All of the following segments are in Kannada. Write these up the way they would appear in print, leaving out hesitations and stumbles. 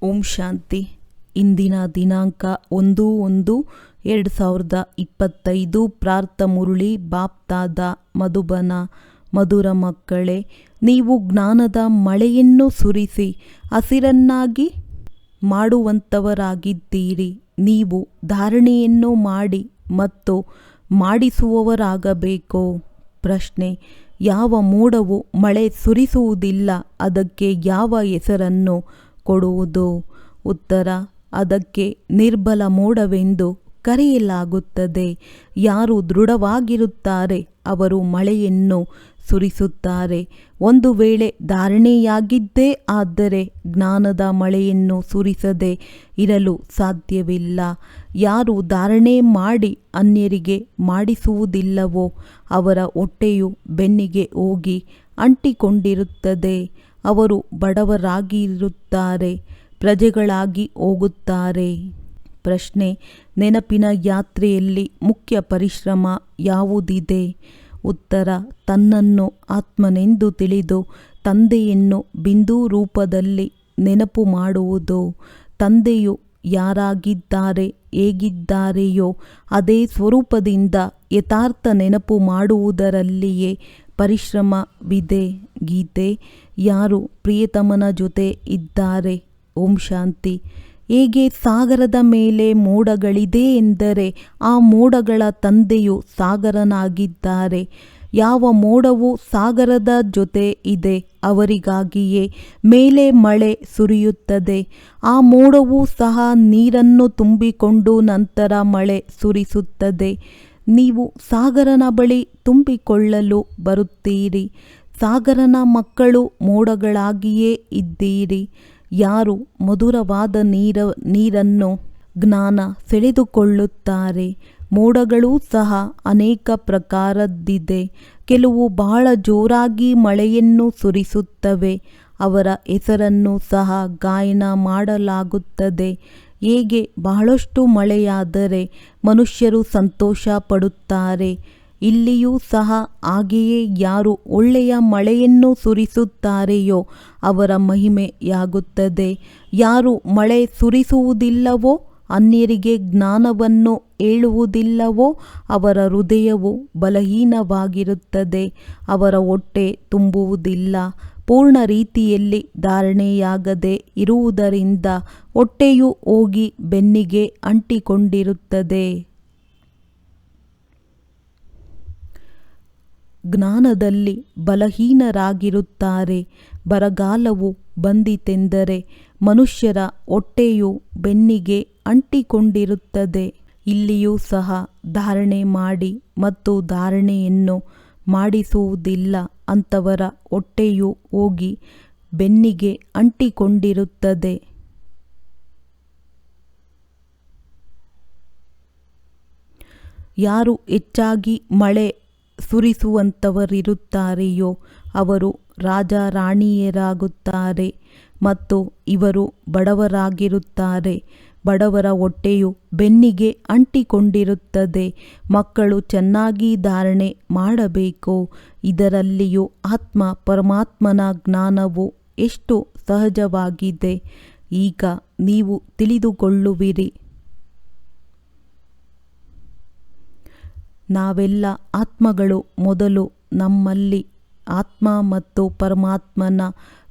ಓಂ ಶಾಂತಿ. ಇಂದಿನ ದಿನಾಂಕ 1/1/2025. ಪ್ರಾರ್ಥ ಮುರಳಿ ಬಾಪ್ತಾದ ಮಧುಬನ. ಮಧುರ ಮಕ್ಕಳೇ, ನೀವು ಜ್ಞಾನದ ಮಳೆಯನ್ನು ಸುರಿಸಿ ಹಸಿರನ್ನಾಗಿ ಮಾಡುವಂಥವರಾಗಿದ್ದೀರಿ. ನೀವು ಧಾರಣೆಯನ್ನು ಮಾಡಿ ಮತ್ತು ಮಾಡಿಸುವವರಾಗಬೇಕು. ಪ್ರಶ್ನೆ: ಯಾವ ಮೋಡವು ಮಳೆ ಸುರಿಸುವುದಿಲ್ಲ, ಅದಕ್ಕೆ ಯಾವ ಹೆಸರನ್ನು ಕೊಡುವುದು? ಉತ್ತರ: ಅದಕ್ಕೆ ನಿರ್ಬಲ ಮೋಡವೆಂದು ಕರೆಯಲಾಗುತ್ತದೆ. ಯಾರು ದೃಢವಾಗಿರುತ್ತಾರೆ ಅವರು ಮಳೆಯನ್ನು ಸುರಿಸುತ್ತಾರೆ. ಒಂದು ವೇಳೆ ಧಾರಣೆಯಾಗಿದ್ದೇ ಆದರೆ ಜ್ಞಾನದ ಮಳೆಯನ್ನು ಸುರಿಸದೆ ಇರಲು ಸಾಧ್ಯವಿಲ್ಲ. ಯಾರು ಧಾರಣೆ ಮಾಡಿ ಅನ್ಯರಿಗೆ ಮಾಡಿಸುವುದಿಲ್ಲವೋ ಅವರ ಹೊಟ್ಟೆಯು ಬೆನ್ನಿಗೆ ಹೋಗಿ ಅಂಟಿಕೊಂಡಿರುತ್ತದೆ. ಅವರು ಬಡವರಾಗಿರುತ್ತಾರೆ, ಪ್ರಜೆಗಳಾಗಿ ಹೋಗುತ್ತಾರೆ. ಪ್ರಶ್ನೆ: ನೆನಪಿನ ಯಾತ್ರೆಯಲ್ಲಿ ಮುಖ್ಯ ಪರಿಶ್ರಮ ಯಾವುದಿದೆ? ಉತ್ತರ: ತನ್ನನ್ನು ಆತ್ಮನೆಂದು ತಿಳಿದು ತಂದೆಯನ್ನು ಬಿಂದು ರೂಪದಲ್ಲಿ ನೆನಪು ಮಾಡುವುದು. ತಂದೆಯು ಯಾರಾಗಿದ್ದಾರೆ, ಹೇಗಿದ್ದಾರೆಯೋ ಅದೇ ಸ್ವರೂಪದಿಂದ ಯಥಾರ್ಥ ನೆನಪು ಮಾಡುವುದರಲ್ಲಿಯೇ ಪರಿಶ್ರಮವಿದೆ. ಗೀತೆ: ಯಾರು ಪ್ರಿಯತಮನ ಜೊತೆ ಇದ್ದಾರೆ? ಓಂ ಶಾಂತಿ. ಹೇಗೆ ಸಾಗರದ ಮೇಲೆ ಮೋಡಗಳಿದೆ ಎಂದರೆ ಆ ಮೋಡಗಳ ತಂದೆಯು ಸಾಗರನಾಗಿದ್ದಾರೆ. ಯಾವ ಮೋಡವು ಸಾಗರದ ಜೊತೆ ಇದೆ ಅವರಿಗಾಗಿಯೇ ಮೇಲೆ ಮಳೆ ಸುರಿಯುತ್ತದೆ. ಆ ಮೋಡವೂ ಸಹ ನೀರನ್ನು ತುಂಬಿಕೊಂಡು ನಂತರ ಮಳೆ ಸುರಿಸುತ್ತದೆ. ನೀವು ಸಾಗರನ ಬಳಿ ತುಂಬಿಕೊಳ್ಳಲು ಬರುತ್ತೀರಿ. ಸಾಗರನ ಮಕ್ಕಳು ಮೋಡಗಳಾಗಿಯೇ ಇದ್ದೀರಿ. ಯಾರು ಮಧುರವಾದ ನೀರನ್ನು ಜ್ಞಾನ ಸೆಳೆದುಕೊಳ್ಳುತ್ತಾರೆ. ಮೋಡಗಳೂ ಸಹ ಅನೇಕ ಪ್ರಕಾರದ್ದಿದೆ. ಕೆಲವು ಬಹಳ ಜೋರಾಗಿ ಮಳೆಯನ್ನು ಸುರಿಸುತ್ತವೆ. ಅವರ ಹೆಸರನ್ನು ಸಹ ಗಾಯನ ಮಾಡಲಾಗುತ್ತದೆ. ಹೇಗೆ ಬಹಳಷ್ಟು ಮಳೆಯಾದರೆ ಮನುಷ್ಯರು ಸಂತೋಷ ಪಡುತ್ತಾರೆ, ಇಲ್ಲಿಯೂ ಸಹ ಹಾಗೆಯೇ ಯಾರು ಒಳ್ಳೆಯ ಮಳೆಯನ್ನು ಸುರಿಸುತ್ತಾರೆಯೋ ಅವರ ಮಹಿಮೆಯಾಗುತ್ತದೆ. ಯಾರು ಮಳೆ ಸುರಿಸುವುದಿಲ್ಲವೋ, ಅನ್ಯರಿಗೆ ಜ್ಞಾನವನ್ನು ಹೇಳುವುದಿಲ್ಲವೋ ಅವರ ಹೃದಯವು ಬಲಹೀನವಾಗಿರುತ್ತದೆ. ಅವರ ಹೊಟ್ಟೆ ತುಂಬುವುದಿಲ್ಲ. ಪೂರ್ಣ ರೀತಿಯಲ್ಲಿ ಧಾರಣೆಯಾಗದೆ ಇರುವುದರಿಂದ ಹೊಟ್ಟೆಯು ಹೋಗಿ ಬೆನ್ನಿಗೆ ಅಂಟಿಕೊಂಡಿರುತ್ತದೆ. ಜ್ಞಾನದಲ್ಲಿ ಬಲಹೀನರಾಗಿರುತ್ತಾರೆ. ಬರಗಾಲವು ಬಂದಿತೆಂದರೆ ಮನುಷ್ಯರ ಹೊಟ್ಟೆಯು ಬೆನ್ನಿಗೆ ಅಂಟಿಕೊಂಡಿರುತ್ತದೆ. ಇಲ್ಲಿಯೂ ಸಹ ಧಾರಣೆ ಮಾಡಿ ಮತ್ತು ಧಾರಣೆಯನ್ನು ಮಾಡಿಸುವುದಿಲ್ಲ ಅಂಥವರ ಹೊಟ್ಟೆಯು ಹೋಗಿ ಬೆನ್ನಿಗೆ ಅಂಟಿಕೊಂಡಿರುತ್ತದೆ. ಯಾರು ಹೆಚ್ಚಾಗಿ ಮಳೆ ಸುರಿಸುವಂಥವರಿರುತ್ತಾರೆಯೋ ಅವರು ರಾಜ ರಾಣಿಯರಾಗುತ್ತಾರೆ ಮತ್ತು ಇವರು ಬಡವರಾಗಿರುತ್ತಾರೆ. ಬಡವರ ಹೊಟ್ಟೆಯು ಬೆನ್ನಿಗೆ ಅಂಟಿಕೊಂಡಿರುತ್ತದೆ. ಮಕ್ಕಳು ಚೆನ್ನಾಗಿ ಧಾರಣೆ ಮಾಡಬೇಕು. ಇದರಲ್ಲಿಯೂ ಆತ್ಮ ಪರಮಾತ್ಮನ ಜ್ಞಾನವು ಎಷ್ಟು ಸಹಜವಾಗಿದೆ. ಈಗ ನೀವು ತಿಳಿದುಕೊಳ್ಳುವಿರಿ. ನಾವೆಲ್ಲ ಆತ್ಮಗಳು. ಮೊದಲು ನಮ್ಮಲ್ಲಿ ಆತ್ಮ ಮತ್ತು ಪರಮಾತ್ಮನ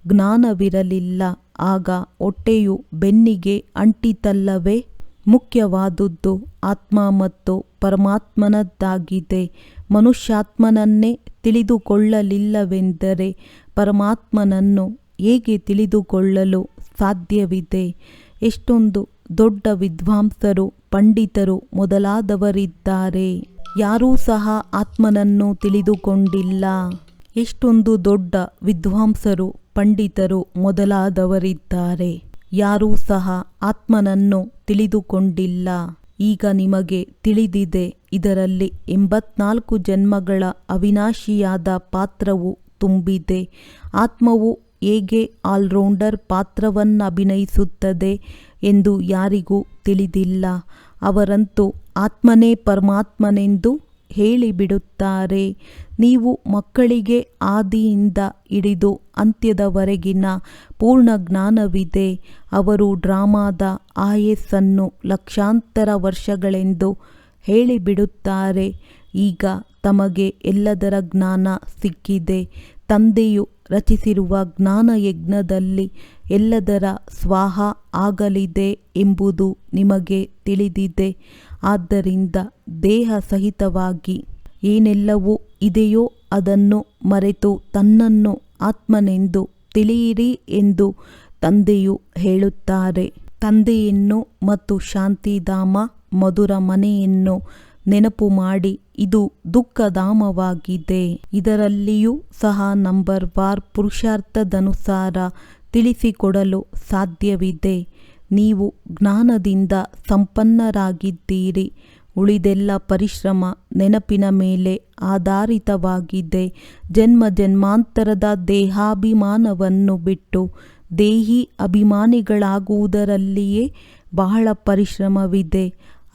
ಜ್ಞಾನವಿರಲಿಲ್ಲ. ಆಗ ಹೊಟ್ಟೆಯು ಬೆನ್ನಿಗೆ ಅಂಟಿತಲ್ಲವೇ? ಮುಖ್ಯವಾದುದು ಆತ್ಮ ಮತ್ತು ಪರಮಾತ್ಮನದ್ದಾಗಿದೆ. ಮನುಷ್ಯಾತ್ಮನನ್ನೇ ತಿಳಿದುಕೊಳ್ಳಲಿಲ್ಲವೆಂದರೆ ಪರಮಾತ್ಮನನ್ನು ಹೇಗೆ ತಿಳಿದುಕೊಳ್ಳಲು ಸಾಧ್ಯವಿದೆ? ಎಷ್ಟೊಂದು ದೊಡ್ಡ ವಿದ್ವಾಂಸರು, ಪಂಡಿತರು ಮೊದಲಾದವರಿದ್ದಾರೆ. ಯಾರೂ ಸಹ ಆತ್ಮನನ್ನು ತಿಳಿದುಕೊಂಡಿಲ್ಲ. ಎಷ್ಟೊಂದು ದೊಡ್ಡ ವಿದ್ವಾಂಸರು, ಪಂಡಿತರು ಮೊದಲಾದವರಿದ್ದಾರೆ. ಯಾರೂ ಸಹ ಆತ್ಮನನ್ನು ತಿಳಿದುಕೊಂಡಿಲ್ಲ. ಈಗ ನಿಮಗೆ ತಿಳಿದಿದೆ. ಇದರಲ್ಲಿ 84 ಜನ್ಮಗಳ ಅವಿನಾಶಿಯಾದ ಪಾತ್ರವು ತುಂಬಿದೆ. ಆತ್ಮವು ಹೇಗೆ ಆಲ್ರೌಂಡರ್ ಪಾತ್ರವನ್ನಭಿನಯಿಸುತ್ತದೆ ಎಂದು ಯಾರಿಗೂ ತಿಳಿದಿಲ್ಲ. ಅವರಂತೂ ಆತ್ಮನೇ ಪರಮಾತ್ಮನೆಂದು ಹೇಳಿಬಿಡುತ್ತಾರೆ. ನೀವು ಮಕ್ಕಳಿಗೆ ಆದಿಯಿಂದ ಹಿಡಿದು ಅಂತ್ಯದವರೆಗಿನ ಪೂರ್ಣ ಜ್ಞಾನವಿದೆ. ಅವರು ಡ್ರಾಮಾದ ಆಯಸ್ಸನ್ನು ಲಕ್ಷಾಂತರ ವರ್ಷಗಳೆಂದು ಹೇಳಿಬಿಡುತ್ತಾರೆ. ಈಗ ತಮಗೆ ಎಲ್ಲದರ ಜ್ಞಾನ ಸಿಕ್ಕಿದೆ. ತಂದೆಯು ರಚಿಸಿರುವ ಜ್ಞಾನಯಜ್ಞದಲ್ಲಿ ಎಲ್ಲದರ ಸ್ವಾಹ ಆಗಲಿದೆ ಎಂಬುದು ನಿಮಗೆ ತಿಳಿದಿದೆ. ಆದ್ದರಿಂದ ದೇಹ ಸಹಿತವಾಗಿ ಏನೆಲ್ಲವೂ ಇದೆಯೋ ಅದನ್ನು ಮರೆತು ತನ್ನನ್ನು ಆತ್ಮನೆಂದು ತಿಳಿಯಿರಿ ಎಂದು ತಂದೆಯು ಹೇಳುತ್ತಾರೆ. ತಂದೆಯನ್ನು ಮತ್ತು ಶಾಂತಿಧಾಮ ಮಧುರ ಮನೆಯನ್ನು ನೆನಪು ಮಾಡಿ, ಇದು ದುಃಖಧಾಮವಾಗಿದೆ. ಇದರಲ್ಲಿಯೂ ಸಹ ನಂಬರ್ ವಾರ್ ಪುರುಷಾರ್ಥದನುಸಾರ ತಿಳಿಸಿಕೊಡಲು ಸಾಧ್ಯವಿದೆ. ನೀವು ಜ್ಞಾನದಿಂದ ಸಂಪನ್ನರಾಗಿದ್ದೀರಿ. ಉಳಿದೆಲ್ಲ ಪರಿಶ್ರಮ ನೆನಪಿನ ಮೇಲೆ ಆಧಾರಿತವಾಗಿದೆ. ಜನ್ಮ ಜನ್ಮಾಂತರದ ದೇಹಾಭಿಮಾನವನ್ನು ಬಿಟ್ಟು ದೇಹಿ ಅಭಿಮಾನಿಗಳಾಗುವುದರಲ್ಲಿಯೇ ಬಹಳ ಪರಿಶ್ರಮವಿದೆ.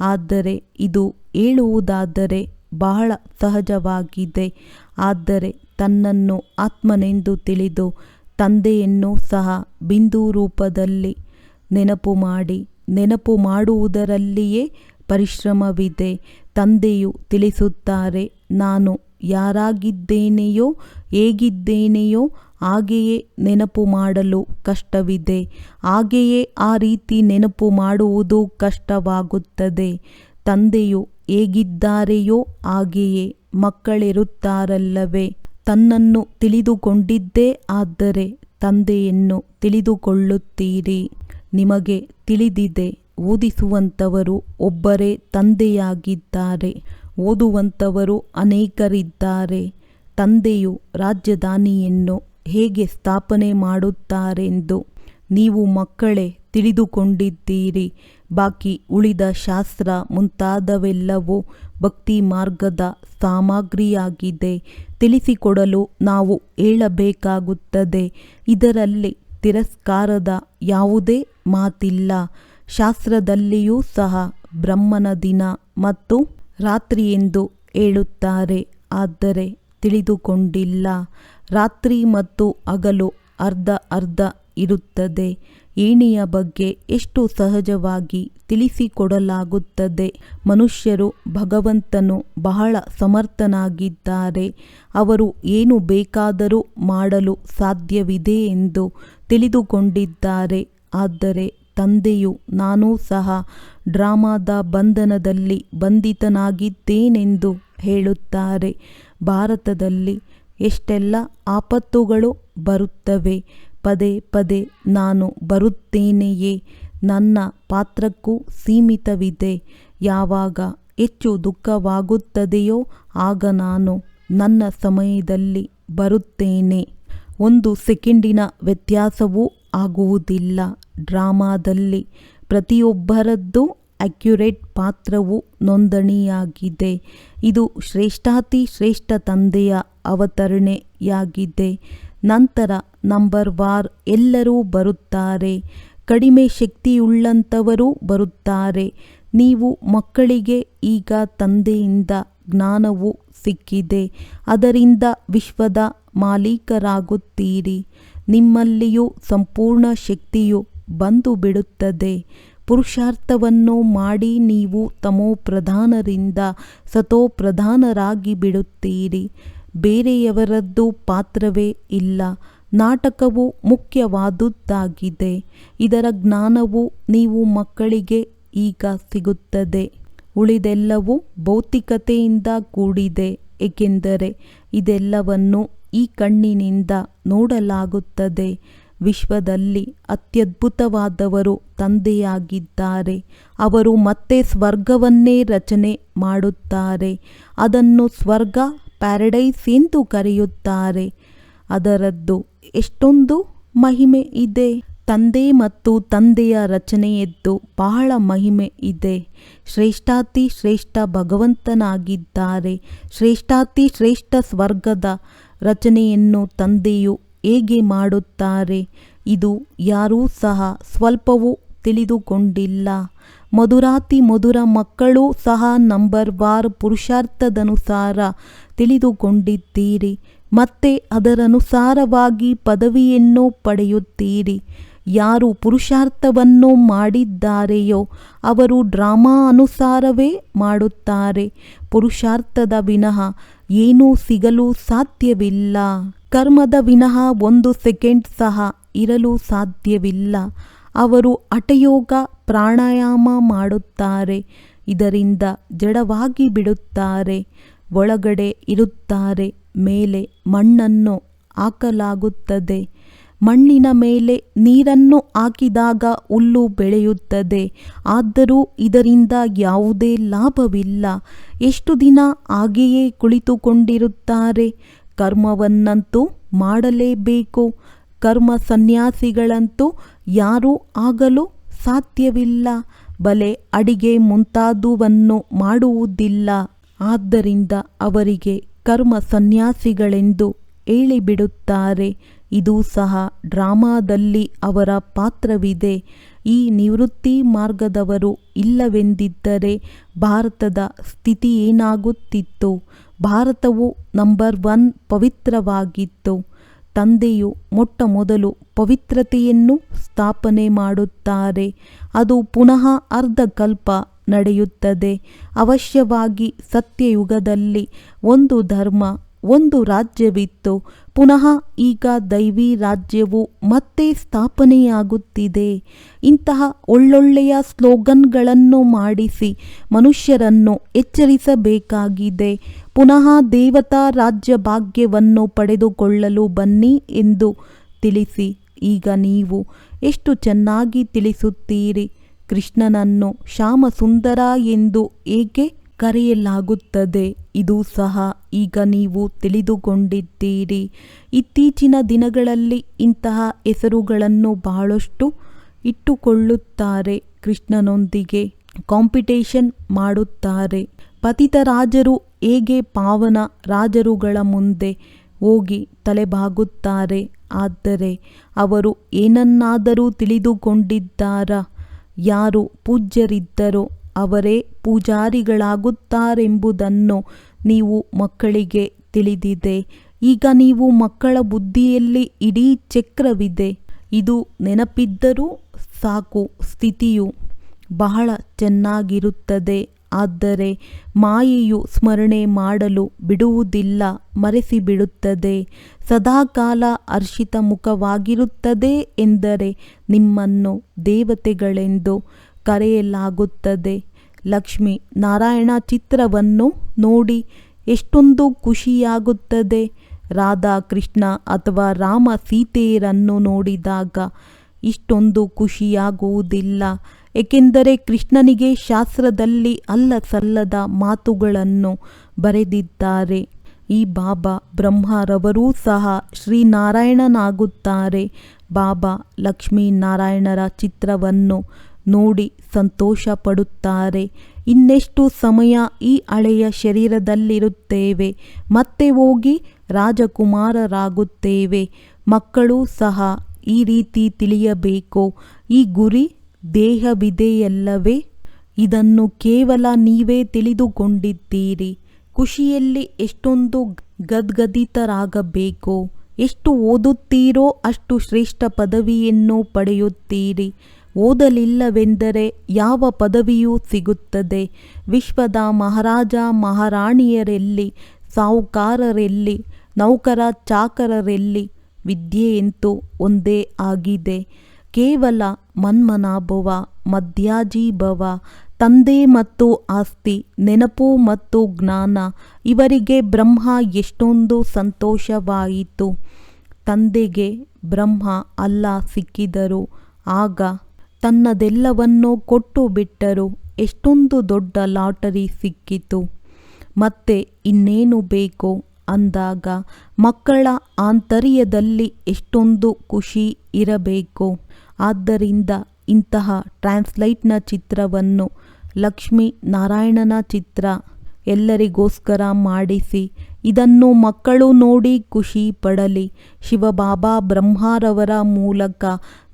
ಆದರೆ ಇದು ಹೇಳುವುದಾದರೆ ಬಹಳ ಸಹಜವಾಗಿದೆ. ಆದರೆ ತನ್ನನ್ನು ಆತ್ಮನೆಂದು ತಿಳಿದು ತಂದೆಯನ್ನು ಸಹ ಬಿಂದು ರೂಪದಲ್ಲಿ ನೆನಪು ಮಾಡಿ, ನೆನಪು ಮಾಡುವುದರಲ್ಲಿಯೇ ಪರಿಶ್ರಮವಿದೆ. ತಂದೆಯು ತಿಳಿಸುತ್ತಾರೆ, ನಾನು ಯಾರಾಗಿದ್ದೇನೆಯೋ ಹೇಗಿದ್ದೇನೆಯೋ ಹಾಗೆಯೇ ನೆನಪು ಮಾಡಲು ಕಷ್ಟವಿದೆ. ಹಾಗೆಯೇ ಆ ರೀತಿ ನೆನಪು ಮಾಡುವುದು ಕಷ್ಟವಾಗುತ್ತದೆ. ತಂದೆಯು ಹೇಗಿದ್ದಾರೆಯೋ ಹಾಗೆಯೇ ಮಕ್ಕಳಿರುತ್ತಾರಲ್ಲವೇ. ತನ್ನನ್ನು ತಿಳಿದುಕೊಂಡಿದ್ದೇ ಆದರೆ ತಂದೆಯನ್ನು ತಿಳಿದುಕೊಳ್ಳುತ್ತೀರಿ. ನಿಮಗೆ ತಿಳಿದಿದೆ, ಓದಿಸುವಂಥವರು ಒಬ್ಬರೇ ತಂದೆಯಾಗಿದ್ದಾರೆ. ಓದುವಂಥವರು ಅನೇಕರಿದ್ದಾರೆ. ತಂದೆಯು ರಾಜಧಾನಿಯನ್ನು ಹೇಗೆ ಸ್ಥಾಪನೆ ಮಾಡುತ್ತಾರೆಂದು ನೀವು ಮಕ್ಕಳೇ ತಿಳಿದುಕೊಂಡಿದ್ದೀರಿ. ಬಾಕಿ ಉಳಿದ ಶಾಸ್ತ್ರ ಮುಂತಾದವೆಲ್ಲವೂ ಭಕ್ತಿ ಮಾರ್ಗದ ಸಾಮಗ್ರಿಯಾಗಿದೆ. ತಿಳಿಸಿಕೊಡಲು ನಾವು ಹೇಳಬೇಕಾಗುತ್ತದೆ. ಇದರಲ್ಲಿ ತಿರಸ್ಕಾರದ ಯಾವುದೇ ಮಾತಿಲ್ಲ. ಶಾಸ್ತ್ರದಲ್ಲಿಯೂ ಸಹ ಬ್ರಹ್ಮನ ದಿನ ಮತ್ತು ರಾತ್ರಿ ಎಂದು ಹೇಳುತ್ತಾರೆ, ಆದರೆ ತಿಳಿದುಕೊಂಡಿಲ್ಲ. ರಾತ್ರಿ ಮತ್ತು ಹಗಲು ಅರ್ಧ ಅರ್ಧ ಇರುತ್ತದೆ. ಏಣಿಯ ಬಗ್ಗೆ ಎಷ್ಟು ಸಹಜವಾಗಿ ತಿಳಿಸಿಕೊಡಲಾಗುತ್ತದೆ. ಮನುಷ್ಯರು ಭಗವಂತನು ಬಹಳ ಸಮರ್ಥನಾಗಿದ್ದಾರೆ, ಅವರು ಏನು ಬೇಕಾದರೂ ಮಾಡಲು ಸಾಧ್ಯವಿದೆ ಎಂದು ತಿಳಿದುಕೊಂಡಿದ್ದಾರೆ. ಆದರೆ ತಂದೆಯು ನಾನೂ ಸಹ ಡ್ರಾಮಾದ ಬಂಧನದಲ್ಲಿ ಬಂಧಿತನಾಗಿದ್ದೇನೆಂದು ಹೇಳುತ್ತಾರೆ. ಭಾರತದಲ್ಲಿ ಎಷ್ಟೆಲ್ಲ ಆಪತ್ತುಗಳು ಬರುತ್ತವೆ. ಪದೇ ಪದೇ ನಾನು ಬರುತ್ತೇನೆಯೇ, ನನ್ನ ಪಾತ್ರಕ್ಕೂ ಸೀಮಿತವಿದೆ. ಯಾವಾಗ ಹೆಚ್ಚು ದುಃಖವಾಗುತ್ತದೆಯೋ ಆಗ ನಾನು ನನ್ನ ಸಮಯದಲ್ಲಿ ಬರುತ್ತೇನೆ. 1 ಸೆಕೆಂಡಿನ ವ್ಯತ್ಯಾಸವೂ ಆಗುವುದಿಲ್ಲ. ಡ್ರಾಮಾದಲ್ಲಿ ಪ್ರತಿಯೊಬ್ಬರದ್ದು ಅಕ್ಯುರೇಟ್ ಪಾತ್ರವು ನೋಂದಣಿಯಾಗಿದೆ. ಇದು ಶ್ರೇಷ್ಠಾತಿ ಶ್ರೇಷ್ಠ ತಂದೆಯ ಅವತರಣೆಯಾಗಿದೆ. ನಂತರ ನಂಬರ್ ವಾರ್ ಎಲ್ಲರೂ ಬರುತ್ತಾರೆ. ಕಡಿಮೆ ಶಕ್ತಿಯುಳ್ಳಂಥವರೂ ಬರುತ್ತಾರೆ. ನೀವು ಮಕ್ಕಳಿಗೆ ಈಗ ತಂದೆಯಿಂದ ಜ್ಞಾನವು ಸಿಕ್ಕಿದೆ. ಅದರಿಂದ ವಿಶ್ವದ ಮಾಲೀಕರಾಗುತ್ತೀರಿ. ನಿಮ್ಮಲ್ಲಿಯೂ ಸಂಪೂರ್ಣ ಶಕ್ತಿಯು ಬಂದು ಬಿಡುತ್ತದೆ. ಪುರುಷಾರ್ಥವನ್ನು ಮಾಡಿ ನೀವು ತಮೋಪ್ರಧಾನರಿಂದ ಸತೋಪ್ರಧಾನರಾಗಿ ಬಿಡುತ್ತೀರಿ. ಬೇರೆಯವರದ್ದು ಪಾತ್ರವೇ ಇಲ್ಲ. ನಾಟಕವು ಮುಖ್ಯವಾದುದಾಗಿದೆ. ಇದರ ಜ್ಞಾನವು ನೀವು ಮಕ್ಕಳಿಗೆ ಈಗ ಸಿಗುತ್ತದೆ. ಉಳಿದೆಲ್ಲವೂ ಭೌತಿಕತೆಯಿಂದ ಕೂಡಿದೆ, ಏಕೆಂದರೆ ಇದೆಲ್ಲವನ್ನು ಈ ಕಣ್ಣಿನಿಂದ ನೋಡಲಾಗುತ್ತದೆ. ವಿಶ್ವದಲ್ಲಿ ಅತ್ಯದ್ಭುತವಾದವರು ತಂದೆಯಾಗಿದ್ದಾರೆ. ಅವರು ಮತ್ತೆ ಸ್ವರ್ಗವನ್ನೇ ರಚನೆ ಮಾಡುತ್ತಾರೆ. ಅದನ್ನು ಸ್ವರ್ಗ, ಪ್ಯಾರಡೈಸ್ ಎಂದು ಕರೆಯುತ್ತಾರೆ. ಅದರದ್ದು ಎಷ್ಟೊಂದು ಮಹಿಮೆ ಇದೆ. ತಂದೆ ಮತ್ತು ತಂದೆಯ ರಚನೆಯದ್ದು ಬಹಳ ಮಹಿಮೆ ಇದೆ. ಶ್ರೇಷ್ಠಾತಿ ಶ್ರೇಷ್ಠ ಭಗವಂತನಾಗಿದ್ದಾರೆ. ಶ್ರೇಷ್ಠಾತಿ ಶ್ರೇಷ್ಠ ಸ್ವರ್ಗದ ರಚನೆಯನ್ನು ತಂದೆಯು ಹೇಗೆ ಮಾಡುತ್ತಾರೆ? ಇದು ಯಾರೂ ಸಹ ಸ್ವಲ್ಪವೂ ತಿಳಿದುಕೊಂಡಿಲ್ಲ. ಮಧುರಾತಿ ಮಧುರ ಮಕ್ಕಳೂ ಸಹ ನಂಬರ್ ವಾರ್ ಪುರುಷಾರ್ಥದನುಸಾರ ತಿಳಿದುಕೊಂಡಿದ್ದೀರಿ. ಮತ್ತೆ ಅದರನುಸಾರವಾಗಿ ಪದವಿಯನ್ನು ಪಡೆಯುತ್ತೀರಿ. ಯಾರು ಪುರುಷಾರ್ಥವನ್ನು ಮಾಡಿದ್ದಾರೆಯೋ ಅವರು ಡ್ರಾಮಾ ಅನುಸಾರವೇ ಮಾಡುತ್ತಾರೆ. ಪುರುಷಾರ್ಥದ ವಿನಃ ಏನೂ ಸಿಗಲು ಸಾಧ್ಯವಿಲ್ಲ. ಕರ್ಮದ ವಿನಃ 1 ಸೆಕೆಂಡ್ ಸಹ ಇರಲು ಸಾಧ್ಯವಿಲ್ಲ. ಅವರು ಹಠಯೋಗ ಪ್ರಾಣಾಯಾಮ ಮಾಡುತ್ತಾರೆ. ಇದರಿಂದ ಜಡವಾಗಿ ಬಿಡುತ್ತಾರೆ. ಒಳಗಡೆ ಇರುತ್ತಾರೆ. ಮೇಲೆ ಮಣ್ಣನ್ನು ಹಾಕಲಾಗುತ್ತದೆ. ಮಣ್ಣಿನ ಮೇಲೆ ನೀರನ್ನು ಹಾಕಿದಾಗ ಹುಲ್ಲು ಬೆಳೆಯುತ್ತದೆ. ಆದರೂ ಇದರಿಂದ ಯಾವುದೇ ಲಾಭವಿಲ್ಲ. ಎಷ್ಟು ದಿನ ಹಾಗೆಯೇ ಕುಳಿತುಕೊಂಡಿರುತ್ತಾರೆ? ಕರ್ಮವನ್ನಂತೂ ಮಾಡಲೇಬೇಕು. ಕರ್ಮ ಸನ್ಯಾಸಿಗಳಂತೂ ಯಾರೂ ಆಗಲು ಸಾಧ್ಯವಿಲ್ಲ. ಬಲೆ ಅಡಿಗೆ ಮುಂತಾದುವನ್ನು ಮಾಡುವುದಿಲ್ಲ. ಆದ್ದರಿಂದ ಅವರಿಗೆ ಕರ್ಮ ಸನ್ಯಾಸಿಗಳೆಂದು ಹೇಳಿಬಿಡುತ್ತಾರೆ. ಇದು ಸಹ ಡ್ರಾಮಾದಲ್ಲಿ ಅವರ ಪಾತ್ರವಿದೆ. ಈ ನಿವೃತ್ತಿ ಮಾರ್ಗದವರು ಇಲ್ಲವೆಂದಿದ್ದರೆ ಭಾರತದ ಸ್ಥಿತಿ ಏನಾಗುತ್ತಿತ್ತು? ಭಾರತವು ನಂಬರ್ 1 ಪವಿತ್ರವಾಗಿತ್ತು. ತಂದೆಯು ಮೊಟ್ಟ ಮೊದಲು ಪವಿತ್ರತೆಯನ್ನು ಸ್ಥಾಪನೆ ಮಾಡುತ್ತಾರೆ. ಅದು ಪುನಃ ಅರ್ಧಕಲ್ಪ ನಡೆಯುತ್ತದೆ. ಅವಶ್ಯವಾಗಿ ಸತ್ಯಯುಗದಲ್ಲಿ ಒಂದು ಧರ್ಮ, ಒಂದು ರಾಜ್ಯವಿತ್ತು. ಪುನಃ ಈಗ ದೈವಿ ರಾಜ್ಯವು ಮತ್ತೆ ಸ್ಥಾಪನೆಯಾಗುತ್ತಿದೆ. ಇಂತಹ ಒಳ್ಳೊಳ್ಳೆಯ ಸ್ಲೋಗನ್ಗಳನ್ನು ಮಾಡಿಸಿ ಮನುಷ್ಯರನ್ನು ಎಚ್ಚರಿಸಬೇಕಾಗಿದೆ. ಪುನಃ ದೇವತಾ ರಾಜ್ಯ ಭಾಗ್ಯವನ್ನು ಪಡೆದುಕೊಳ್ಳಲು ಬನ್ನಿ ಎಂದು ತಿಳಿಸಿ. ಈಗ ನೀವು ಎಷ್ಟು ಚೆನ್ನಾಗಿ ತಿಳಿಸುತ್ತೀರಿ. ಕೃಷ್ಣನನ್ನು ಶ್ಯಾಮಸುಂದರ ಎಂದು ಏಕೆ ಕರೆಯಲಾಗುತ್ತದೆ? ಇದು ಸಹ ಈಗ ನೀವು ತಿಳಿದುಕೊಂಡಿದ್ದೀರಿ. ಇತ್ತೀಚಿನ ದಿನಗಳಲ್ಲಿ ಇಂತಹ ಹೆಸರುಗಳನ್ನು ಬಹಳಷ್ಟು ಇಟ್ಟುಕೊಳ್ಳುತ್ತಾರೆ. ಕೃಷ್ಣನೊಂದಿಗೆ ಕಾಂಪಿಟೇಷನ್ ಮಾಡುತ್ತಾರೆ. ಪತಿತ ರಾಜರು ಹೇಗೆ ಪಾವನ ರಾಜರುಗಳ ಮುಂದೆ ಹೋಗಿ ತಲೆಬಾಗುತ್ತಾರೆ. ಆದರೆ ಅವರು ಏನನ್ನಾದರೂ ತಿಳಿದುಕೊಂಡಿದ್ದಾರಾ? ಯಾರು ಪೂಜ್ಯರಿದ್ದರೋ ಅವರೇ ಪೂಜಾರಿಗಳಾಗುತ್ತಾರೆಂಬುದನ್ನು ನೀವು ಮಕ್ಕಳಿಗೆ ತಿಳಿದಿದೆ. ಈಗ ನೀವು ಮಕ್ಕಳ ಬುದ್ಧಿಯಲ್ಲಿ ಇಡೀ ಚಕ್ರವಿದೆ. ಇದು ನೆನಪಿದ್ದರೂ ಸಾಕು. ಸ್ಥಿತಿಯು ಬಹಳ ಚೆನ್ನಾಗಿರುತ್ತದೆ. ಆದರೆ ಮಾಯೆಯು ಸ್ಮರಣೆ ಮಾಡಲು ಬಿಡುವುದಿಲ್ಲ, ಮರೆಸಿಬಿಡುತ್ತದೆ. ಸದಾಕಾಲ ಹರ್ಷಿತ ಮುಖವಾಗಿರುತ್ತದೆ ಎಂದರೆ ನಿಮ್ಮನ್ನು ದೇವತೆಗಳೆಂದು ಕರೆಯಲಾಗುತ್ತದೆ. ಲಕ್ಷ್ಮೀ ನಾರಾಯಣ ಚಿತ್ರವನ್ನು ನೋಡಿ ಎಷ್ಟೊಂದು ಖುಷಿಯಾಗುತ್ತದೆ. ರಾಧಾ ಕೃಷ್ಣ ಅಥವಾ ರಾಮ ಸೀತೆಯರನ್ನು ನೋಡಿದಾಗ ಇಷ್ಟೊಂದು ಖುಷಿಯಾಗುವುದಿಲ್ಲ. ಏಕೆಂದರೆ ಕೃಷ್ಣನಿಗೆ ಶಾಸ್ತ್ರದಲ್ಲಿ ಅಲ್ಲಸಲ್ಲದ ಮಾತುಗಳನ್ನು ಬರೆದಿದ್ದಾರೆ. ಈ ಬಾಬಾ ಬ್ರಹ್ಮರವರೂ ಸಹ ಶ್ರೀನಾರಾಯಣನಾಗುತ್ತಾರೆ. ಬಾಬಾ ಲಕ್ಷ್ಮೀನಾರಾಯಣರ ಚಿತ್ರವನ್ನು ನೋಡಿ ಸಂತೋಷ ಪಡುತ್ತಾರೆ. ಇನ್ನೆಷ್ಟು ಸಮಯ ಈ ಹಳೆಯ ಶರೀರದಲ್ಲಿರುತ್ತೇವೆ, ಮತ್ತೆ ಹೋಗಿ ರಾಜಕುಮಾರರಾಗುತ್ತೇವೆ. ಮಕ್ಕಳೂ ಸಹ ಈ ರೀತಿ ತಿಳಿಯಬೇಕು. ಈ ಗುರಿ ದೇಹವಿದೆಯಲ್ಲವೇ? ಇದನ್ನು ಕೇವಲ ನೀವೇ ತಿಳಿದುಕೊಂಡಿದ್ದೀರಿ. ಖುಷಿಯಲ್ಲಿ ಎಷ್ಟೊಂದು ಗದ್ಗದಿತರಾಗಬೇಕು. ಎಷ್ಟು ಓದುತ್ತೀರೋ ಅಷ್ಟು ಶ್ರೇಷ್ಠ ಪದವಿಯನ್ನು ಪಡೆಯುತ್ತೀರಿ. ಓದಲಿಲ್ಲವೆಂದರೆ ಯಾವ ಪದವಿಯೂ ಸಿಗುತ್ತದೆ? ವಿಶ್ವದ ಮಹಾರಾಜ ಮಹಾರಾಣಿಯರೆಲ್ಲಿ, ಸಾಹುಕಾರರೆಲ್ಲಿ, ನೌಕರ ಚಾಕರರೆಲ್ಲಿ? ವಿದ್ಯೆಯಂತೂ ಒಂದೇ ಆಗಿದೆ. ಕೇವಲ ಮನ್ಮನಾಭವ, ಮಧ್ಯಾಜೀಭವ. ತಂದೆ ಮತ್ತು ಆಸ್ತಿ, ನೆನಪು ಮತ್ತು ಜ್ಞಾನ. ಇವರಿಗೆ ಬ್ರಹ್ಮ ಎಷ್ಟೊಂದು ಸಂತೋಷವಾಯಿತು. ತಂದೆಗೆ ಬ್ರಹ್ಮ ಅಲ್ಲ ಸಿಕ್ಕಿದರು. ಆಗ ತನ್ನದೆಲ್ಲವನ್ನೂ ಕೊಟ್ಟು ಬಿಟ್ಟರು. ಎಷ್ಟೊಂದು ದೊಡ್ಡ ಲಾಟರಿ ಸಿಕ್ಕಿತು. ಮತ್ತೆ ಇನ್ನೇನು ಬೇಕು ಅಂದಾಗ ಮಕ್ಕಳ ಆಂತರ್ಯದಲ್ಲಿ ಎಷ್ಟೊಂದು ಖುಷಿ ಇರಬೇಕು. ಆದ್ದರಿಂದ ಇಂತಹ ಟ್ರಾನ್ಸ್ಲೈಟ್ನ ಚಿತ್ರವನ್ನು, ಲಕ್ಷ್ಮೀ ನಾರಾಯಣನ ಚಿತ್ರ ಎಲ್ಲರಿಗೋಸ್ಕರ ಮಾಡಿಸಿ. ಇದನ್ನು ಮಕ್ಕಳು ನೋಡಿ ಖುಷಿ ಪಡಲಿ. ಶಿವಬಾಬಾ ಬ್ರಹ್ಮರವರ ಮೂಲಕ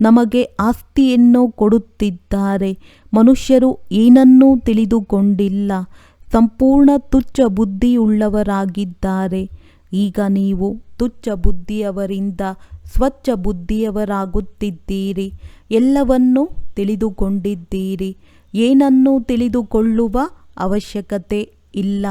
ನಮಗೆ ಆಸ್ತಿಯನ್ನು ಕೊಡುತ್ತಿದ್ದಾರೆ. ಮನುಷ್ಯರು ಏನನ್ನೂ ತಿಳಿದುಕೊಂಡಿಲ್ಲ, ಸಂಪೂರ್ಣ ತುಚ್ಛ ಬುದ್ಧಿಯುಳ್ಳವರಾಗಿದ್ದಾರೆ. ಈಗ ನೀವು ತುಚ್ಛ ಬುದ್ಧಿಯವರಿಂದ ಸ್ವಚ್ಛ ಬುದ್ಧಿಯವರಾಗುತ್ತಿದ್ದೀರಿ. ಎಲ್ಲವನ್ನೂ ತಿಳಿದುಕೊಂಡಿದ್ದೀರಿ. ಏನನ್ನೂ ತಿಳಿದುಕೊಳ್ಳುವ ಅವಶ್ಯಕತೆ ಇಲ್ಲ.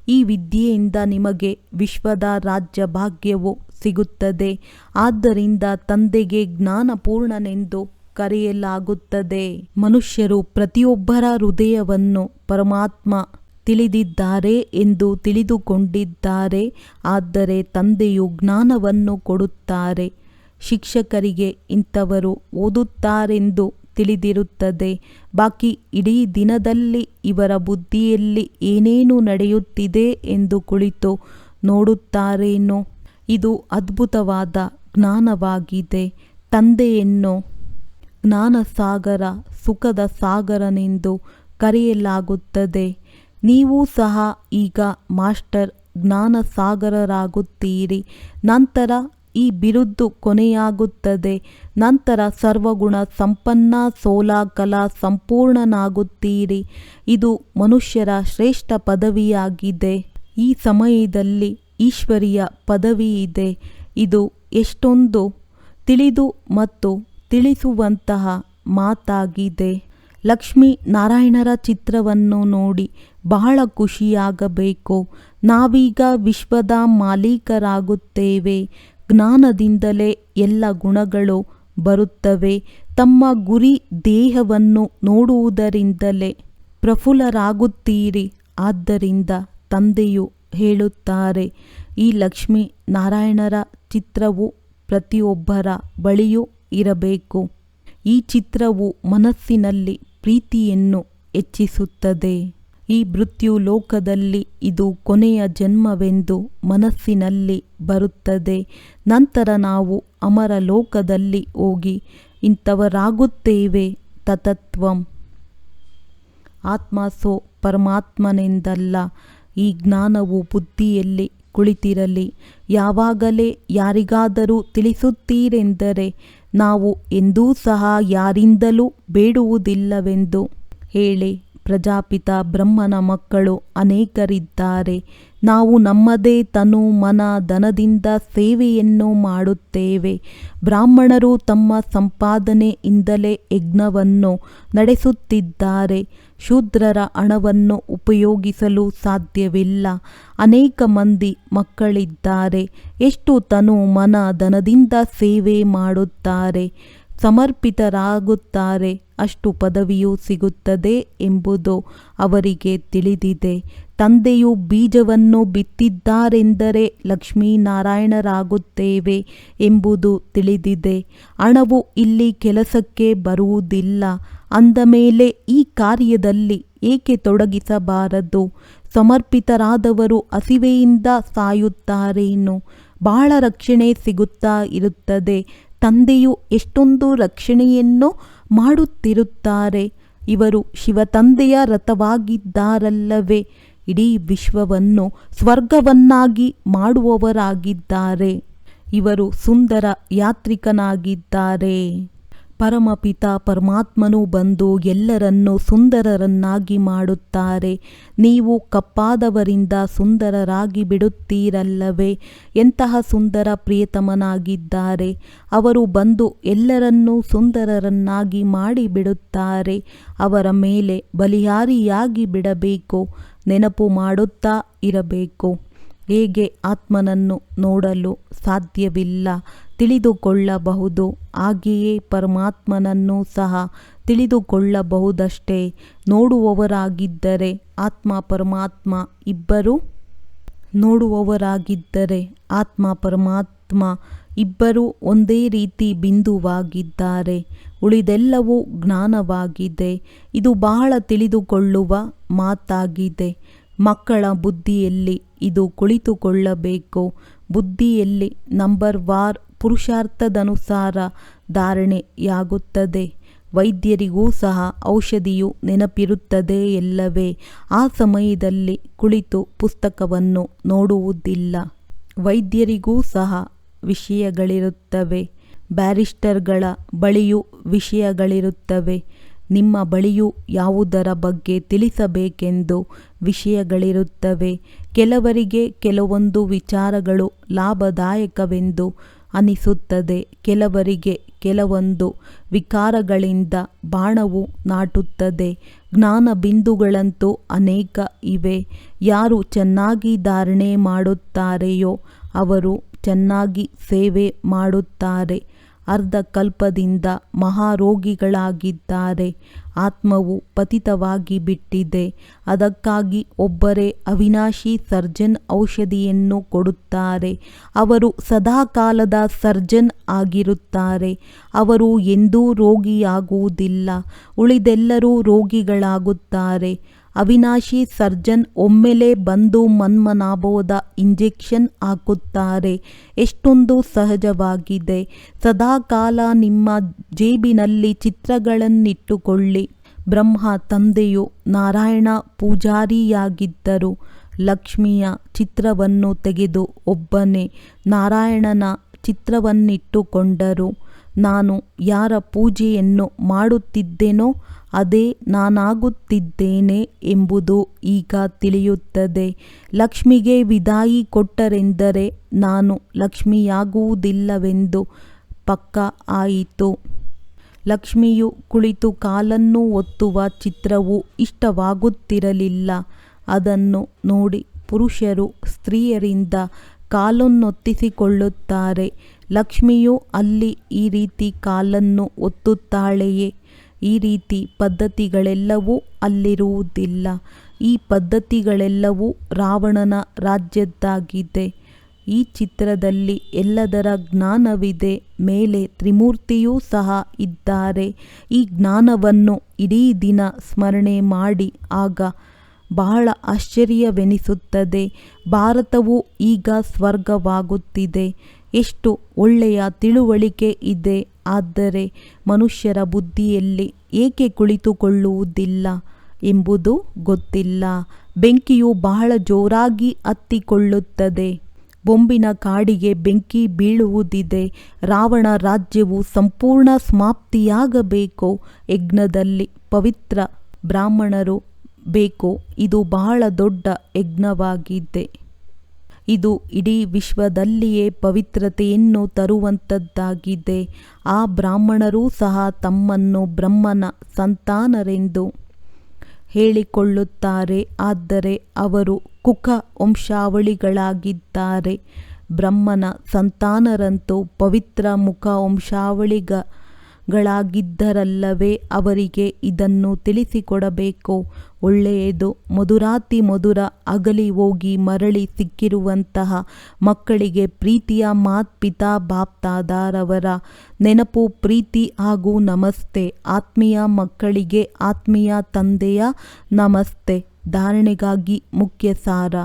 ಈ ವಿದ್ಯೆಯಿಂದ ನಿಮಗೆ ವಿಶ್ವದ ರಾಜ್ಯ ಭಾಗ್ಯವು ಸಿಗುತ್ತದೆ. ಆದ್ದರಿಂದ ತಂದೆಗೆ ಜ್ಞಾನಪೂರ್ಣನೆಂದು ಕರೆಯಲಾಗುತ್ತದೆ. ಮನುಷ್ಯರು ಪ್ರತಿಯೊಬ್ಬರ ಹೃದಯವನ್ನು ಪರಮಾತ್ಮ ತಿಳಿದಿದ್ದಾರೆ ಎಂದು ತಿಳಿದುಕೊಂಡಿದ್ದಾರೆ. ಆದರೆ ತಂದೆಯು ಜ್ಞಾನವನ್ನು ಕೊಡುತ್ತಾರೆ. ಶಿಕ್ಷಕರಿಗೆ ಇಂಥವರು ಓದುತ್ತಾರೆಂದು ತಿಳಿದಿರುತ್ತದೆ. ಬಾಕಿ ಇಡೀ ದಿನದಲ್ಲಿ ಇವರ ಬುದ್ಧಿಯಲ್ಲಿ ಏನೇನು ನಡೆಯುತ್ತಿದೆ ಎಂದು ಕುಳಿತು ನೋಡುತ್ತಾರೇನೋ. ಇದು ಅದ್ಭುತವಾದ ಜ್ಞಾನವಾಗಿದೆ. ತಂದೆಯನ್ನು ಜ್ಞಾನಸಾಗರ, ಸುಖದ ಸಾಗರನೆಂದು ಕರೆಯಲಾಗುತ್ತದೆ. ನೀವು ಸಹ ಈಗ ಮಾಸ್ಟರ್ ಜ್ಞಾನಸಾಗರರಾಗುತ್ತೀರಿ. ನಂತರ ಈ ಬಿರುದು ಕೊನೆಯಾಗುತ್ತದೆ. ನಂತರ ಸರ್ವಗುಣ ಸಂಪನ್ನ ಸೋಲಾಕಲ ಸಂಪೂರ್ಣನಾಗುತ್ತೀರಿ. ಇದು ಮನುಷ್ಯರ ಶ್ರೇಷ್ಠ ಪದವಿಯಾಗಿದೆ. ಈ ಸಮಯದಲ್ಲಿ ಈಶ್ವರಿಯ ಪದವಿ ಇದೆ. ಇದು ಎಷ್ಟೊಂದು ತಿಳಿದು ಮತ್ತು ತಿಳಿಸುವಂತಹ ಮಾತಾಗಿದೆ. ಲಕ್ಷ್ಮೀ ನಾರಾಯಣರ ಚಿತ್ರವನ್ನು ನೋಡಿ ಬಹಳ ಖುಷಿಯಾಗಬೇಕು. ನಾವೀಗ ವಿಶ್ವದ ಮಾಲೀಕರಾಗುತ್ತೇವೆ. ಜ್ಞಾನದಿಂದಲೇ ಎಲ್ಲ ಗುಣಗಳು ಬರುತ್ತವೆ. ತಮ್ಮ ಗುರಿ ದೇಹವನ್ನು ನೋಡುವುದರಿಂದಲೇ ಪ್ರಫುಲ್ಲರಾಗುತ್ತೀರಿ. ಆದ್ದರಿಂದ ತಂದೆಯು ಹೇಳುತ್ತಾರೆ, ಈ ಲಕ್ಷ್ಮೀ ನಾರಾಯಣರ ಚಿತ್ರವು ಪ್ರತಿಯೊಬ್ಬರ ಬಳಿಯೂ ಇರಬೇಕು. ಈ ಚಿತ್ರವು ಮನಸ್ಸಿನಲ್ಲಿ ಪ್ರೀತಿಯನ್ನು ಹೆಚ್ಚಿಸುತ್ತದೆ. ಈ ಮೃತ್ಯು ಲೋಕದಲ್ಲಿ ಇದು ಕೊನೆಯ ಜನ್ಮವೆಂದು ಮನಸ್ಸಿನಲ್ಲಿ ಬರುತ್ತದೆ. ನಂತರ ನಾವು ಅಮರ ಲೋಕದಲ್ಲಿ ಹೋಗಿ ಇಂಥವರಾಗುತ್ತೇವೆ. ತತತ್ವಂ ಆತ್ಮಸೋ ಪರಮಾತ್ಮನೆಂದಲ್ಲ. ಈ ಜ್ಞಾನವು ಬುದ್ಧಿಯಲ್ಲಿ ಕುಳಿತಿರಲಿ. ಯಾವಾಗಲೇ ಯಾರಿಗಾದರೂ ತಿಳಿಸುತ್ತೀರೆಂದರೆ ನಾವು ಎಂದೂ ಸಹ ಯಾರಿಂದಲೂ ಬೇಡುವುದಿಲ್ಲವೆಂದು ಹೇಳಿ. ಪ್ರಜಾಪಿತ ಬ್ರಹ್ಮನ ಮಕ್ಕಳು ಅನೇಕರಿದ್ದಾರೆ. ನಾವು ನಮ್ಮದೇ ತನು ಮನ ಧನದಿಂದ ಸೇವೆಯನ್ನು ಮಾಡುತ್ತೇವೆ. ಬ್ರಾಹ್ಮಣರು ತಮ್ಮ ಸಂಪಾದನೆಯಿಂದಲೇ ಯಜ್ಞವನ್ನು ನಡೆಸುತ್ತಿದ್ದಾರೆ. ಶೂದ್ರರ ಹಣವನ್ನು ಉಪಯೋಗಿಸಲು ಸಾಧ್ಯವಿಲ್ಲ. ಅನೇಕ ಮಂದಿ ಮಕ್ಕಳಿದ್ದಾರೆ. ಎಷ್ಟು ತನು ಮನ ಧನದಿಂದ ಸೇವೆ ಮಾಡುತ್ತಾರೆ, ಸಮರ್ಪಿತರಾಗುತ್ತಾರೆ, ಅಷ್ಟು ಪದವಿಯೂ ಸಿಗುತ್ತದೆ ಎಂಬುದು ಅವರಿಗೆ ತಿಳಿದಿದೆ. ತಂದೆಯು ಬೀಜವನ್ನು ಬಿತ್ತಿದ್ದಾರೆಂದರೆ ಲಕ್ಷ್ಮೀನಾರಾಯಣರಾಗುತ್ತೇವೆ ಎಂಬುದು ತಿಳಿದಿದೆ. ಹಣವು ಇಲ್ಲಿ ಕೆಲಸಕ್ಕೆ ಬರುವುದಿಲ್ಲ ಅಂದ ಮೇಲೆ ಈ ಕಾರ್ಯದಲ್ಲಿ ಏಕೆ ತೊಡಗಿಸಬಾರದು? ಸಮರ್ಪಿತರಾದವರು ಹಸಿವೆಯಿಂದ ಸಾಯುತ್ತಾರೇನು? ಬಹಳ ರಕ್ಷಣೆ ಸಿಗುತ್ತಾ ಇರುತ್ತದೆ. ತಂದೆಯು ಎಷ್ಟೊಂದು ರಕ್ಷಣೆಯನ್ನು ಮಾಡುತ್ತಿರುತ್ತಾರೆ. ಇವರು ಶಿವತಂದೆಯ ರಥವಾಗಿದ್ದಾರಲ್ಲವೇ? ಇಡೀ ವಿಶ್ವವನ್ನು ಸ್ವರ್ಗವನ್ನಾಗಿ ಮಾಡುವವರಾಗಿದ್ದಾರೆ. ಇವರು ಸುಂದರ ಯಾತ್ರಿಕನಾಗಿದ್ದಾರೆ. ಪರಮಪಿತ ಪರಮಾತ್ಮನು ಬಂದು ಎಲ್ಲರನ್ನೂ ಸುಂದರರನ್ನಾಗಿ ಮಾಡುತ್ತಾರೆ. ನೀವು ಕಪ್ಪಾದವರಿಂದ ಸುಂದರರಾಗಿ ಬಿಡುತ್ತೀರಲ್ಲವೇ? ಎಂತಹ ಸುಂದರ ಪ್ರಿಯತಮನಾಗಿದ್ದಾರೆ. ಅವರು ಬಂದು ಎಲ್ಲರನ್ನೂ ಸುಂದರರನ್ನಾಗಿ ಮಾಡಿಬಿಡುತ್ತಾರೆ. ಅವರ ಮೇಲೆ ಬಲಿಹಾರಿಯಾಗಿ ಬಿಡಬೇಕು. ನೆನಪು ಮಾಡುತ್ತಾ ಇರಬೇಕು. ಹೇಗೆ ಆತ್ಮನನ್ನು ನೋಡಲು ಸಾಧ್ಯವಿಲ್ಲ, ತಿಳಿದುಕೊಳ್ಳಬಹುದು. ಹಾಗೆಯೇ ಪರಮಾತ್ಮನನ್ನು ಸಹ ತಿಳಿದುಕೊಳ್ಳಬಹುದಷ್ಟೇ. ನೋಡುವವರಾಗಿದ್ದರೆ ಆತ್ಮ ಪರಮಾತ್ಮ ಇಬ್ಬರೂ ನೋಡುವವರಾಗಿದ್ದರೆ ಆತ್ಮ ಪರಮಾತ್ಮ ಇಬ್ಬರೂ ಒಂದೇ ರೀತಿ ಬಿಂದುವಾಗಿದ್ದಾರೆ. ಉಳಿದೆಲ್ಲವೂ ಜ್ಞಾನವಾಗಿದೆ. ಇದು ಬಹಳ ತಿಳಿದುಕೊಳ್ಳುವ ಮಾತಾಗಿದೆ. ಮಕ್ಕಳ ಬುದ್ಧಿಯಲ್ಲಿ ಇದು ಕುಳಿತುಕೊಳ್ಳಬೇಕು. ಬುದ್ಧಿಯಲ್ಲಿ ನಂಬರ್ ವಾರ್ ಪುರುಷಾರ್ಥದನುಸಾರ ಧಾರಣೆಯಾಗುತ್ತದೆ. ವೈದ್ಯರಿಗೂ ಸಹ ಔಷಧಿಯು ನೆನಪಿರುತ್ತದೆ ಎಲ್ಲವೇ. ಆ ಸಮಯದಲ್ಲಿ ಕುಳಿತು ಪುಸ್ತಕವನ್ನು ನೋಡುವುದಿಲ್ಲ. ವೈದ್ಯರಿಗೂ ಸಹ ವಿಷಯಗಳಿರುತ್ತವೆ. ಬ್ಯಾರಿಸ್ಟರ್ಗಳ ಬಳಿಯೂ ವಿಷಯಗಳಿರುತ್ತವೆ. ನಿಮ್ಮ ಬಳಿಯೂ ಯಾವುದರ ಬಗ್ಗೆ ತಿಳಿಸಬೇಕೆಂದು ವಿಷಯಗಳಿರುತ್ತವೆ. ಕೆಲವರಿಗೆ ಕೆಲವೊಂದು ವಿಚಾರಗಳು ಲಾಭದಾಯಕವೆಂದು ಅನಿಸುತ್ತದೆ. ಕೆಲವರಿಗೆ ಕೆಲವೊಂದು ವಿಕಾರಗಳಿಂದ ಬಾಣವು ನಾಟುತ್ತದೆ. ಜ್ಞಾನ ಬಿಂದುಗಳಂತೂ ಅನೇಕ ಇವೆ. ಯಾರು ಚೆನ್ನಾಗಿ ಧಾರಣೆ ಮಾಡುತ್ತಾರೆಯೋ ಅವರು ಚೆನ್ನಾಗಿ ಸೇವೆ ಮಾಡುತ್ತಾರೆ. ಅರ್ಧಕಲ್ಪದಿಂದ ಮಹಾರೋಗಿಗಳಾಗಿದ್ದಾರೆ. ಆತ್ಮವು ಪತಿತವಾಗಿ ಬಿಟ್ಟಿದೆ. ಅದಕ್ಕಾಗಿ ಒಬ್ಬರೇ ಅವಿನಾಶಿ ಸರ್ಜನ್ ಔಷಧಿಯನ್ನು ಕೊಡುತ್ತಾರೆ. ಅವರು ಸದಾಕಾಲದ ಸರ್ಜನ್ ಆಗಿರುತ್ತಾರೆ. ಅವರು ಎಂದೂ ರೋಗಿಯಾಗುವುದಿಲ್ಲ. ಉಳಿದೆಲ್ಲರೂ ರೋಗಿಗಳಾಗುತ್ತಾರೆ. ಅವಿನಾಶಿ ಸರ್ಜನ್ ಒಮ್ಮೆಲೇ ಬಂದು ಮನ್ಮನಾಭೋಧ ಇಂಜೆಕ್ಷನ್ ಹಾಕುತ್ತಾರೆ. ಎಷ್ಟೊಂದು ಸಹಜವಾಗಿದೆ. ಸದಾಕಾಲ ನಿಮ್ಮ ಜೇಬಿನಲ್ಲಿ ಚಿತ್ರಗಳನ್ನಿಟ್ಟುಕೊಳ್ಳಿ. ಬ್ರಹ್ಮ ತಂದೆಯು ನಾರಾಯಣ ಪೂಜಾರಿಯಾಗಿದ್ದರು. ಲಕ್ಷ್ಮಿಯ ಚಿತ್ರವನ್ನು ತೆಗೆದು ಒಬ್ಬನೇ ನಾರಾಯಣನ ಚಿತ್ರವನ್ನಿಟ್ಟುಕೊಂಡರು. ನಾನು ಯಾರ ಪೂಜೆಯನ್ನು ಮಾಡುತ್ತಿದ್ದೆನೋ ಅದೇ ನಾನಾಗುತ್ತಿದ್ದೇನೆ ಎಂಬುದು ಈಗ ತಿಳಿಯುತ್ತದೆ. ಲಕ್ಷ್ಮಿಗೆ ವಿದಾಯಿ ಕೊಟ್ಟರೆಂದರೆ ನಾನು ಲಕ್ಷ್ಮಿಯಾಗುವುದಿಲ್ಲವೆಂದು ಪಕ್ಕ ಆಯಿತು. ಲಕ್ಷ್ಮಿಯು ಕುಳಿತು ಕಾಲನ್ನು ಒತ್ತುವ ಚಿತ್ರವು ಇಷ್ಟವಾಗುತ್ತಿರಲಿಲ್ಲ. ಅದನ್ನು ನೋಡಿ ಪುರುಷರು ಸ್ತ್ರೀಯರಿಂದ ಕಾಲನ್ನೊತ್ತಿಸಿಕೊಳ್ಳುತ್ತಾರೆ. ಲಕ್ಷ್ಮಿಯು ಅಲ್ಲಿ ಈ ರೀತಿ ಕಾಲನ್ನು ಒತ್ತುತ್ತಾಳೆಯೇ? ಈ ರೀತಿ ಪದ್ಧತಿಗಳೆಲ್ಲವೂ ಅಲ್ಲಿರುವುದಿಲ್ಲ. ಈ ಪದ್ಧತಿಗಳೆಲ್ಲವೂ ರಾವಣನ ರಾಜ್ಯದ್ದಾಗಿದೆ. ಈ ಚಿತ್ರದಲ್ಲಿ ಎಲ್ಲದರ ಜ್ಞಾನವಿದೆ. ಮೇಲೆ ತ್ರಿಮೂರ್ತಿಯೂ ಸಹ ಇದ್ದಾರೆ. ಈ ಜ್ಞಾನವನ್ನು ಇಡೀ ದಿನ ಸ್ಮರಣೆ ಮಾಡಿ. ಆಗ ಬಹಳ ಆಶ್ಚರ್ಯವೆನಿಸುತ್ತದೆ. ಭಾರತವು ಈಗ ಸ್ವರ್ಗವಾಗುತ್ತಿದೆ. ಎಷ್ಟು ಒಳ್ಳೆಯ ತಿಳುವಳಿಕೆ ಇದೆ. ಆದರೆ ಮನುಷ್ಯರ ಬುದ್ಧಿಯಲ್ಲಿ ಏಕೆ ಕುಳಿತುಕೊಳ್ಳುವುದಿಲ್ಲ ಎಂಬುದು ಗೊತ್ತಿಲ್ಲ. ಬೆಂಕಿಯು ಬಹಳ ಜೋರಾಗಿ ಹತ್ತಿಕೊಳ್ಳುತ್ತದೆ. ಬೊಂಬಿನ ಕಾಡಿಗೆ ಬೆಂಕಿ ಬೀಳುವುದಿದೆ. ರಾವಣ ರಾಜ್ಯವು ಸಂಪೂರ್ಣ ಸಮಾಪ್ತಿಯಾಗಬೇಕು. ಯಜ್ಞದಲ್ಲಿ ಪವಿತ್ರ ಬ್ರಾಹ್ಮಣರು ಬೇಕು. ಇದು ಬಹಳ ದೊಡ್ಡ ಯಜ್ಞವಾಗಿದೆ. ಇದು ಇಡೀ ವಿಶ್ವದಲ್ಲಿಯೇ ಪವಿತ್ರತೆಯನ್ನು ತರುವಂಥದ್ದಾಗಿದೆ. ಆ ಬ್ರಾಹ್ಮಣರೂ ಸಹ ತಮ್ಮನ್ನು ಬ್ರಹ್ಮನ ಸಂತಾನರೆಂದು ಹೇಳಿಕೊಳ್ಳುತ್ತಾರೆ. ಆದರೆ ಅವರು ಕುಕ ವಂಶಾವಳಿಗಳಾಗಿದ್ದಾರೆ. ಬ್ರಹ್ಮನ ಸಂತಾನರಂತೂ ಪವಿತ್ರ ಮುಖ ವಂಶಾವಳಿಗಳಾಗಿದ್ದರಲ್ಲವೇ ಅವರಿಗೆ ಇದನ್ನು ತಿಳಿಸಿಕೊಡಬೇಕು. ಒಳ್ಳೆಯದು. ಮಧುರಾತಿ ಮಧುರ ಅಗಲಿ ಹೋಗಿ ಮರಳಿ ಸಿಕ್ಕಿರುವಂತಹ ಮಕ್ಕಳಿಗೆ ಪ್ರೀತಿಯ ಮಾತ್ಪಿತಾ ಬಾಪ್ತಾದಾರವರ ನೆನಪು, ಪ್ರೀತಿ ಹಾಗೂ ನಮಸ್ತೆ. ಆತ್ಮೀಯ ಮಕ್ಕಳಿಗೆ ಆತ್ಮೀಯ ತಂದೆಯ ನಮಸ್ತೆ. ಧಾರಣೆಗಾಗಿ ಮುಖ್ಯ ಸಾರ: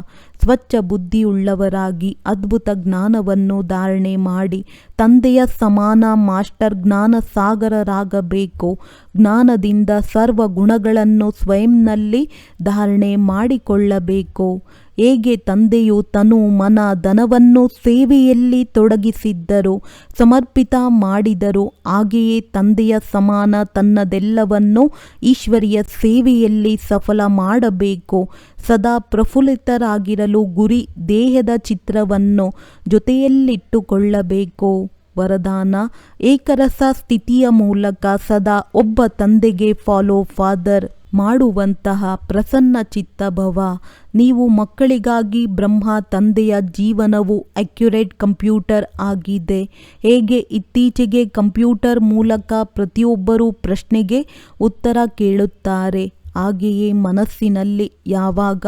ಸ್ವಚ್ಛ ಬುದ್ಧಿಯುಳ್ಳವರಾಗಿ ಅದ್ಭುತ ಜ್ಞಾನವನ್ನು ಧಾರಣೆ ಮಾಡಿ ತಂದೆಯ ಸಮಾನ ಮಾಸ್ಟರ್ ಜ್ಞಾನ ಸಾಗರರಾಗಬೇಕು. ಜ್ಞಾನದಿಂದ ಸರ್ವ ಗುಣಗಳನ್ನು ಸ್ವಯಂನಲ್ಲಿ ಧಾರಣೆ ಮಾಡಿಕೊಳ್ಳಬೇಕು. ಹೇಗೆ ತಂದೆಯು ತನು ಮನ ಧನವನ್ನು ಸೇವೆಯಲ್ಲಿ ತೊಡಗಿಸಿದ್ದರು, ಸಮರ್ಪಿತ ಮಾಡಿದರು, ಹಾಗೆಯೇ ತಂದೆಯ ಸಮಾನ ತನ್ನದೆಲ್ಲವನ್ನು ಈಶ್ವರಿಯ ಸೇವೆಯಲ್ಲಿ ಸಫಲ ಮಾಡಬೇಕು. ಸದಾ ಪ್ರಫುಲ್ಲಿತರಾಗಿರಲು ಗುರಿ ದೇಹದ ಚಿತ್ರವನ್ನು ಜೊತೆಯಲ್ಲಿಟ್ಟುಕೊಳ್ಳಬೇಕು. ವರದಾನ: ಏಕರಸ ಸ್ಥಿತಿಯ ಮೂಲಕ ಸದಾ ಒಬ್ಬ ತಂದೆಗೆ ಫಾಲೋ ಫಾದರ್ ಮಾಡುವಂತಹ ಪ್ರಸನ್ನ ಚಿತ್ತಭವ. ನೀವು ಮಕ್ಕಳಿಗಾಗಿ ಬ್ರಹ್ಮ ತಂದೆಯ ಜೀವನವು ಅಕ್ಯುರೇಟ್ ಕಂಪ್ಯೂಟರ್ ಆಗಿದೆ. ಹೇಗೆ ಇತ್ತೀಚೆಗೆ ಕಂಪ್ಯೂಟರ್ ಮೂಲಕ ಪ್ರತಿಯೊಬ್ಬರೂ ಪ್ರಶ್ನೆಗೆ ಉತ್ತರ ಕೇಳುತ್ತಾರೆ, ಹಾಗೆಯೇ ಮನಸ್ಸಿನಲ್ಲಿ ಯಾವಾಗ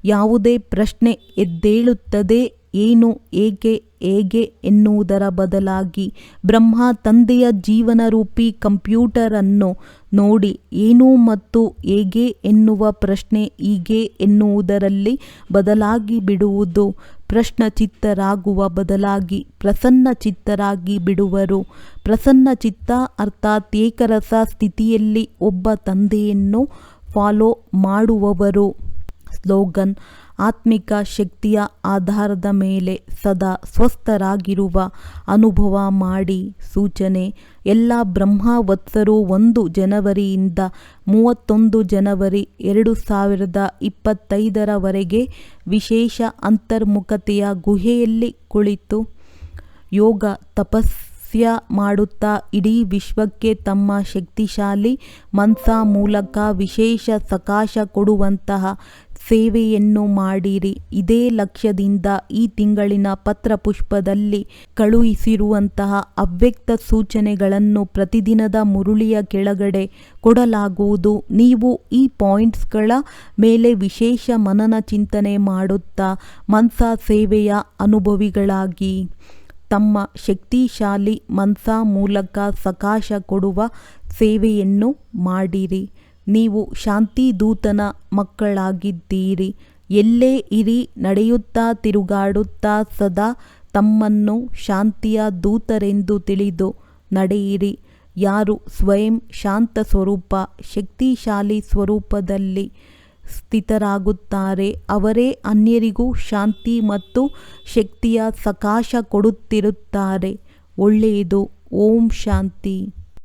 ಯಾವುದೇ ಪ್ರಶ್ನೆ ಎದ್ದೇಳುತ್ತದೆ ಏನು, ಏಕೆ, ಹೇಗೆ ಎನ್ನುವುದರ ಬದಲಾಗಿ ಬ್ರಹ್ಮ ತಂದೆಯ ಜೀವನರೂಪಿ ಕಂಪ್ಯೂಟರನ್ನು ನೋಡಿ ಏನು ಮತ್ತು ಹೇಗೆ ಎನ್ನುವ ಪ್ರಶ್ನೆ ಹೀಗೆ ಎನ್ನುವುದರಲ್ಲಿ ಬದಲಾಗಿ ಬಿಡುವುದು. ಪ್ರಶ್ನಚಿತ್ತರಾಗುವ ಬದಲಾಗಿ ಪ್ರಸನ್ನಚಿತ್ತರಾಗಿ ಬಿಡುವರು. ಪ್ರಸನ್ನಚಿತ್ತ ಅರ್ಥಾತ್ ಏಕರಸ ಸ್ಥಿತಿಯಲ್ಲಿ ಒಬ್ಬ ತಂದೆಯನ್ನು ಫಾಲೋ ಮಾಡುವವರು. ಸ್ಲೋಗನ್: ಆತ್ಮಿಕ ಶಕ್ತಿಯ ಆಧಾರದ ಮೇಲೆ ಸದಾ ಸ್ವಸ್ಥರಾಗಿರುವ ಅನುಭವ ಮಾಡಿ. ಸೂಚನೆ: ಎಲ್ಲ ಬ್ರಹ್ಮವತ್ಸರು 1 ಜನವರಿಯಿಂದ 31 ಜನವರಿ 2025 ವಿಶೇಷ ಅಂತರ್ಮುಖತೆಯ ಗುಹೆಯಲ್ಲಿ ಕುಳಿತು ಯೋಗ ತಪಸ್ಯ ಮಾಡುತ್ತಾ ಇಡೀ ವಿಶ್ವಕ್ಕೆ ತಮ್ಮ ಶಕ್ತಿಶಾಲಿ ಮನಸ್ಸ ಮೂಲಕ ವಿಶೇಷ ಸಕಾಶ ಕೊಡುವಂತಹ ಸೇವೆಯನ್ನು ಮಾಡಿರಿ. ಇದೇ ಲಕ್ಷ್ಯದಿಂದ ಈ ತಿಂಗಳಿನ ಪತ್ರಪುಷ್ಪದಲ್ಲಿ ಕಳುಹಿಸಿರುವಂತಹ ಅವ್ಯಕ್ತ ಸೂಚನೆಗಳನ್ನು ಪ್ರತಿದಿನದ ಮುರುಳಿಯ ಕೆಳಗಡೆ ಕೊಡಲಾಗುವುದು. ನೀವು ಈ ಪಾಯಿಂಟ್ಸ್ಗಳ ಮೇಲೆ ವಿಶೇಷ ಮನನ ಚಿಂತನೆ ಮಾಡುತ್ತಾ ಮನಸ ಸೇವೆಯ ಅನುಭವಿಗಳಾಗಿ ತಮ್ಮ ಶಕ್ತಿಶಾಲಿ ಮನಸ ಮೂಲಕ ಸಕಾಶ ಕೊಡುವ ಸೇವೆಯನ್ನು ಮಾಡಿರಿ. ನೀವು ಶಾಂತಿದೂತನ ಮಕ್ಕಳಾಗಿದ್ದೀರಿ. ಎಲ್ಲೇ ಇರಿ, ನಡೆಯುತ್ತಾ ತಿರುಗಾಡುತ್ತಾ ಸದಾ ತಮ್ಮನ್ನು ಶಾಂತಿಯ ದೂತರೆಂದು ತಿಳಿದು ನಡೆಯಿರಿ. ಯಾರು ಸ್ವಯಂ ಶಾಂತ ಸ್ವರೂಪ ಶಕ್ತಿಶಾಲಿ ಸ್ವರೂಪದಲ್ಲಿ ಸ್ಥಿತರಾಗುತ್ತಾರೆ ಅವರೇ ಅನ್ಯರಿಗೂ ಶಾಂತಿ ಮತ್ತು ಶಕ್ತಿಯ ಸಕಾಶ ಕೊಡುತ್ತಿರುತ್ತಾರೆ. ಒಳ್ಳೆಯದು. ಓಂ ಶಾಂತಿ.